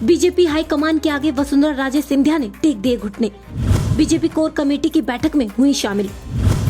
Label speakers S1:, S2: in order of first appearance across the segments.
S1: BJP high command के आगे वसुंधरा राजे सिंधिया ने टेक दिए घुटने। बीजेपी कोर कमेटी की बैठक में हुई शामिल।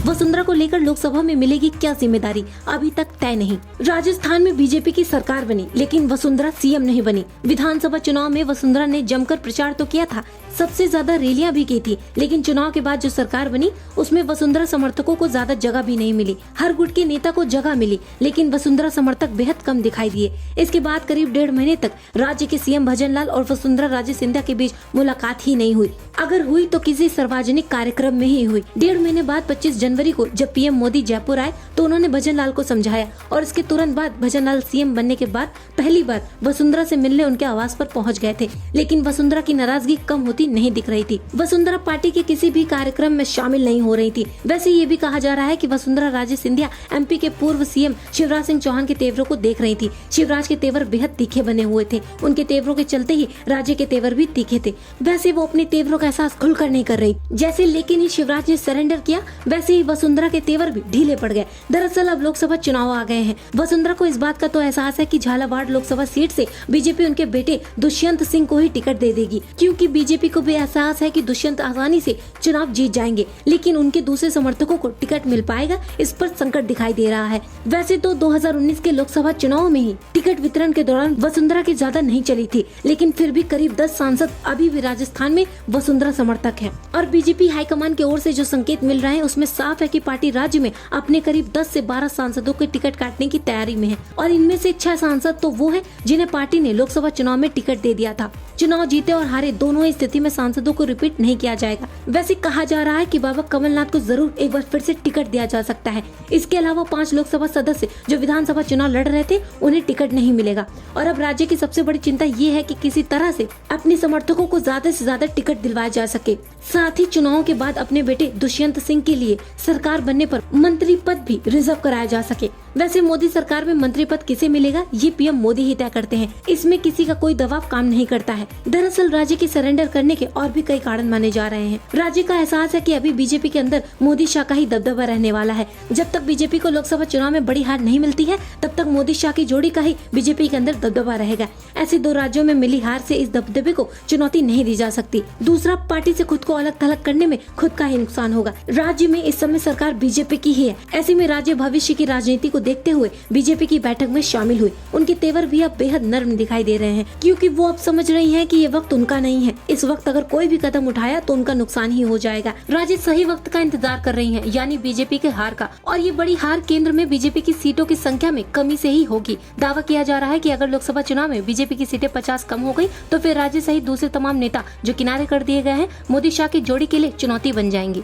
S1: वसुंधरा को लेकर लोकसभा में मिलेगी क्या जिम्मेदारी, अभी तक तय नहीं। राजस्थान में बीजेपी की सरकार बनी, लेकिन वसुंधरा सीएम नहीं बनी। विधानसभा चुनाव में वसुंधरा ने जमकर प्रचार तो किया था, सबसे ज्यादा रैलियां भी की थी, लेकिन चुनाव के बाद जो सरकार बनी उसमें वसुंधरा समर्थकों को ज्यादा जगह भी नहीं मिली। हर गुट के नेता को जगह मिली, लेकिन वसुंधरा समर्थक बेहद कम दिखाई दिए। इसके बाद करीब 1.5 महीने तक राज्य के सीएम भजनलाल और वसुंधरा राजे सिंधिया के बीच मुलाकात ही नहीं हुई। अगर हुई तो किसी सार्वजनिक कार्यक्रम में ही हुई। 1.5 महीने बाद 25 जनवरी को जब पीएम मोदी जयपुर आए तो उन्होंने भजनलाल को समझाया और इसके तुरंत बाद भजनलाल सीएम बनने के बाद पहली बार वसुंधरा से मिलने उनके आवास पर पहुंच गए थे, लेकिन वसुंधरा की नाराजगी कम होती नहीं दिख रही थी। वसुंधरा पार्टी के किसी भी कार्यक्रम में शामिल नहीं हो रही थी। वैसे ये भी कहा जा रहा है कि वसुंधरा राजे सिंधिया एमपी के पूर्व सीएम शिवराज सिंह चौहान के तेवरों को देख रही थी। शिवराज के तेवर बेहद तीखे बने हुए थे, उनके तेवरों के चलते ही राज्य के तेवर भी तीखे थे। वैसे वो अपने तेवरों का एहसास खुलकर नहीं कर रही, जैसे लेकिन ही शिवराज ने सरेंडर किया वैसे ही वसुंधरा के तेवर भी ढीले पड़ गए। दरअसल अब लोकसभा चुनाव आ गए हैं। वसुंधरा को इस बात का तो एहसास है कि झालावाड़ लोकसभा सीट से बीजेपी उनके बेटे दुष्यंत सिंह को ही टिकट दे देगी, क्योंकि बीजेपी को भी एहसास है कि दुष्यंत आसानी से चुनाव जीत जाएंगे, लेकिन उनके दूसरे समर्थकों को टिकट मिल पाएगा, इस पर संकट दिखाई दे रहा है। वैसे तो 2019 के लोकसभा चुनाव में ही टिकट वितरण के दौरान वसुंधरा की ज्यादा नहीं चली थी, लेकिन फिर भी करीब 10 सांसद अभी भी राजस्थान में वसुंधरा समर्थक हैं। और बीजेपी हाईकमान की ओर से जो संकेत मिल रहे हैं उसमें साफ है कि पार्टी राज्य में अपने करीब 10 से 12 सांसदों के टिकट काटने की तैयारी में है, और इनमें से 6 सांसद तो वो हैं जिन्हें पार्टी ने लोकसभा चुनाव में टिकट दे दिया था। चुनाव जीते और हारे दोनों ही स्थिति में सांसदों को रिपीट नहीं किया जाएगा। वैसे कहा जा रहा है कि बाबा कमलनाथ को जरूर एक बार फिर से टिकट दिया जा सकता है। इसके अलावा 5 लोकसभा सदस्य जो विधानसभा चुनाव लड़ रहे थे उन्हें टिकट नहीं मिलेगा। और अब राज्य की सबसे बड़ी चिंता ये है कि किसी तरह से अपने समर्थकों को ज्यादा से ज्यादा टिकट दिलवाया जा सके, साथ ही चुनाव के बाद अपने बेटे दुष्यंत सिंह के लिए सरकार बनने पर मंत्री पद भी रिजर्व कराया जा सके। वैसे मोदी सरकार में मंत्री पद किसे मिलेगा ये पीएम मोदी ही तय करते हैं, इसमें किसी का कोई दबाव काम नहीं करता है। दरअसल राज्य के सरेंडर करने के और भी कई कारण माने जा रहे हैं। राज्य का एहसास है कि अभी बीजेपी के अंदर मोदी शाह का ही दबदबा रहने वाला है। जब तक बीजेपी को लोकसभा चुनाव में बड़ी हार नहीं मिलती है तब तक मोदी शाह की जोड़ी का ही बीजेपी के अंदर दबदबा रहेगा। ऐसे 2 राज्यों में मिली हार से इस दबदबे को चुनौती नहीं दी जा सकती। दूसरा, पार्टी से खुद को अलग थलग करने में खुद का ही नुकसान होगा। राज्य में इस समय सरकार बीजेपी की ही है। ऐसे में राज्य भविष्य की राजनीति को देखते हुए बीजेपी की बैठक में शामिल हुई। उनके तेवर भी अब बेहद नर्म दिखाई दे रहे हैं, क्योंकि वो अब समझ रही हैं कि ये वक्त उनका नहीं है। इस वक्त अगर कोई भी कदम उठाया तो उनका नुकसान ही हो जाएगा। राज्य सही वक्त का इंतजार कर रही है, यानी बीजेपी के हार का, और ये बड़ी हार केंद्र में बीजेपी की सीटों की संख्या में कमी से ही होगी। दावा किया जा रहा है कि अगर लोकसभा चुनाव में बीजेपी की सीटें 50 कम हो गई तो फिर राज्य सहित दूसरे तमाम नेता जो किनारे कर दिए गए हैं मोदी शाह की जोड़ी के लिए चुनौती बन जाएंगी।